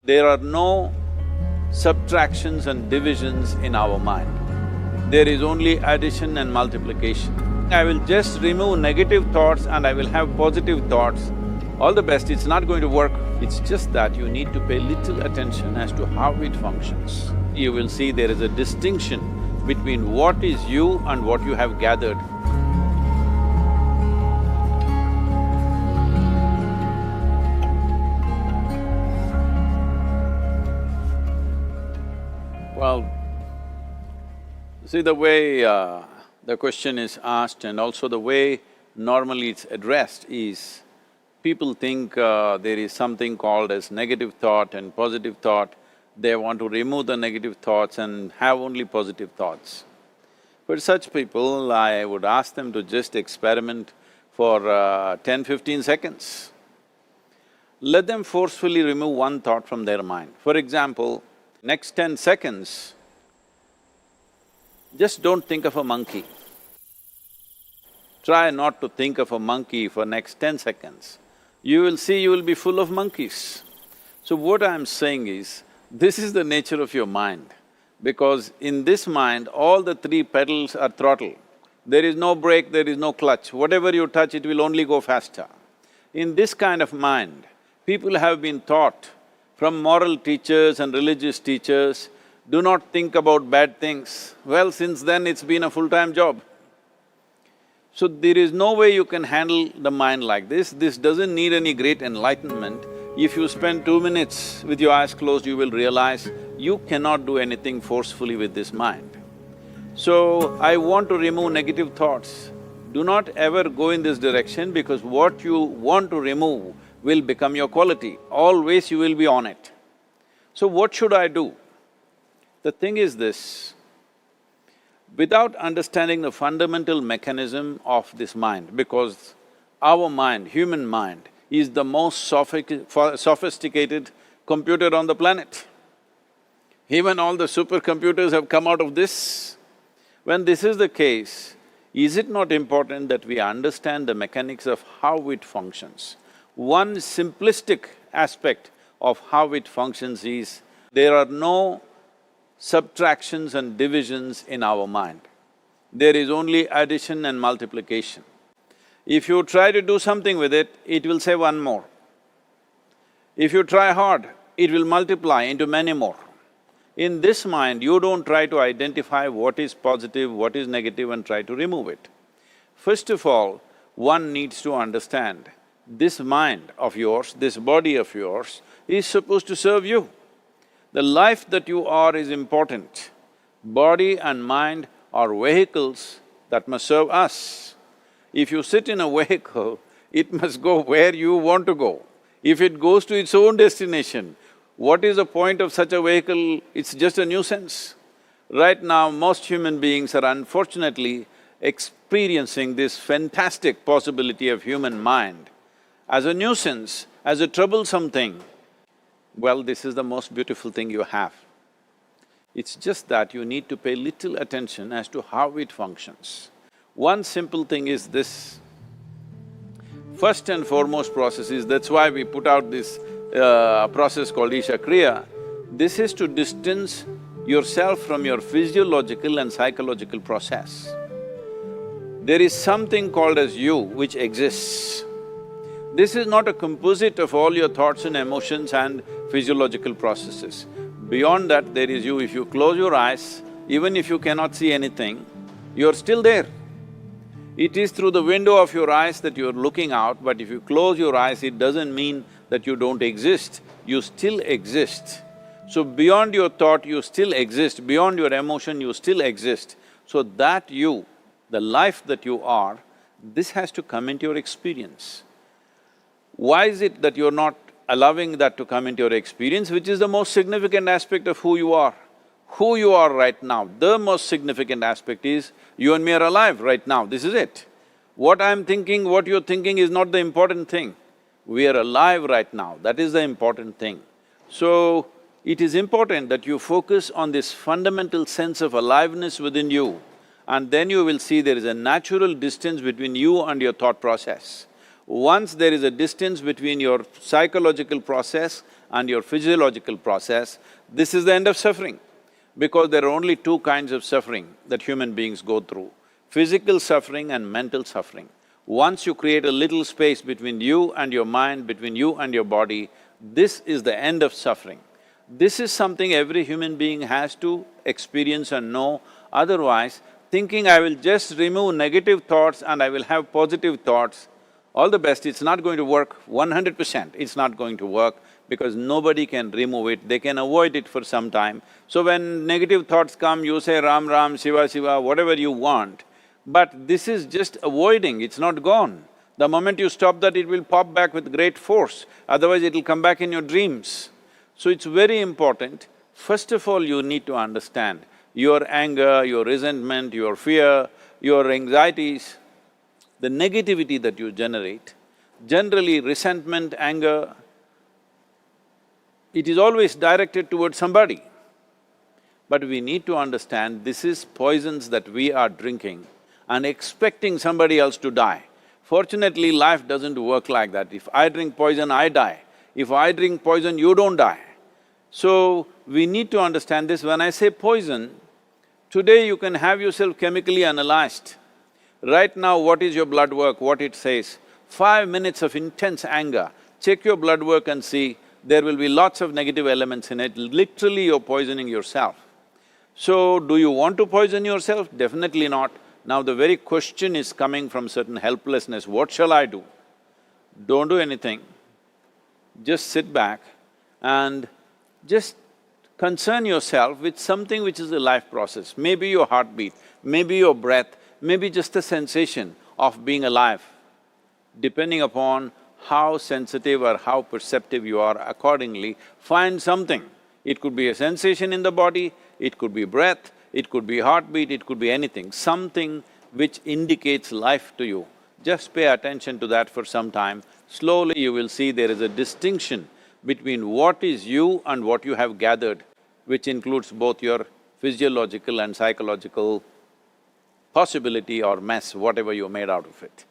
There are no subtractions and divisions in our mind. There is only addition and multiplication. I will just remove negative thoughts and I will have positive thoughts. All the best, it's not going to work. It's just that you need to pay little attention as to how it functions. You will see there is a distinction between what is you and what you have gathered. Well, see the way the question is asked and also the way normally it's addressed is, people think there is something called as negative thought and positive thought. They want to remove the negative thoughts and have only positive thoughts. For such people, I would ask them to just experiment for 10-15 seconds. Let them forcefully remove one thought from their mind. For example, next 10 seconds, just don't think of a monkey. Try not to think of a monkey for next 10 seconds. You will see you will be full of monkeys. So what I'm saying is, this is the nature of your mind, because in this mind, all the three pedals are throttle. There is no brake, there is no clutch. Whatever you touch, it will only go faster. In this kind of mind, people have been taught from moral teachers and religious teachers, do not think about bad things. Well, since then it's been a full-time job. So there is no way you can handle the mind like this. This doesn't need any great enlightenment. If you spend 2 minutes with your eyes closed, you will realize you cannot do anything forcefully with this mind. So, I want to remove negative thoughts. Do not ever go in this direction, because what you want to remove will become your quality. Always you will be on it. So what should I do? The thing is this, without understanding the fundamental mechanism of this mind, because our mind, human mind, is the most sophisticated computer on the planet. Even all the supercomputers have come out of this. When this is the case, is it not important that we understand the mechanics of how it functions? One simplistic aspect of how it functions is, there are no subtractions and divisions in our mind. There is only addition and multiplication. If you try to do something with it, it will say one more. If you try hard, it will multiply into many more. In this mind, you don't try to identify what is positive, what is negative and try to remove it. First of all, one needs to understand, this mind of yours, this body of yours is supposed to serve you. The life that you are is important. Body and mind are vehicles that must serve us. If you sit in a vehicle, it must go where you want to go. If it goes to its own destination, what is the point of such a vehicle? It's just a nuisance. Right now, most human beings are unfortunately experiencing this fantastic possibility of human mind as a nuisance, as a troublesome thing. Well, this is the most beautiful thing you have. It's just that you need to pay little attention as to how it functions. One simple thing is this. First and foremost process is, that's why we put out this process called Isha Kriya. This is to distance yourself from your physiological and psychological process. There is something called as you which exists. This is not a composite of all your thoughts and emotions and physiological processes. Beyond that, there is you. If you close your eyes, even if you cannot see anything, you're still there. It is through the window of your eyes that you're looking out, but if you close your eyes, it doesn't mean that you don't exist, you still exist. So beyond your thought, you still exist, beyond your emotion, you still exist. So that you, the life that you are, this has to come into your experience. Why is it that you're not allowing that to come into your experience, which is the most significant aspect of who you are? Who you are right now, the most significant aspect is, you and me are alive right now, this is it. What I'm thinking, what you're thinking is not the important thing. We are alive right now, that is the important thing. So, it is important that you focus on this fundamental sense of aliveness within you, and then you will see there is a natural distance between you and your thought process. Once there is a distance between your psychological process and your physiological process, this is the end of suffering. Because there are only two kinds of suffering that human beings go through, physical suffering and mental suffering. Once you create a little space between you and your mind, between you and your body, this is the end of suffering. This is something every human being has to experience and know, otherwise thinking I will just remove negative thoughts and I will have positive thoughts, all the best, it's not going to work 100%, it's not going to work because nobody can remove it, they can avoid it for some time. So when negative thoughts come, you say Ram Ram, Shiva Shiva, whatever you want, but this is just avoiding, it's not gone. The moment you stop that, it will pop back with great force, otherwise it'll come back in your dreams. So it's very important, first of all you need to understand your anger, your resentment, your fear, your anxieties, the negativity that you generate. Generally resentment, anger, it is always directed towards somebody. But we need to understand this is poisons that we are drinking and expecting somebody else to die. Fortunately, life doesn't work like that. If I drink poison, I die. If I drink poison, you don't die. So, we need to understand this. When I say poison, today you can have yourself chemically analyzed. Right now, what is your blood work, what it says? 5 minutes of intense anger, check your blood work and see, there will be lots of negative elements in it, literally you're poisoning yourself. So, do you want to poison yourself? Definitely not. Now the very question is coming from certain helplessness, what shall I do? Don't do anything, just sit back and just concern yourself with something which is a life process. Maybe your heartbeat, maybe your breath, maybe just a sensation of being alive. Depending upon how sensitive or how perceptive you are, accordingly, find something. It could be a sensation in the body, it could be breath, it could be heartbeat, it could be anything, something which indicates life to you. Just pay attention to that for some time. Slowly you will see there is a distinction between what is you and what you have gathered, which includes both your physiological and psychological possibility or mess, whatever you made out of it.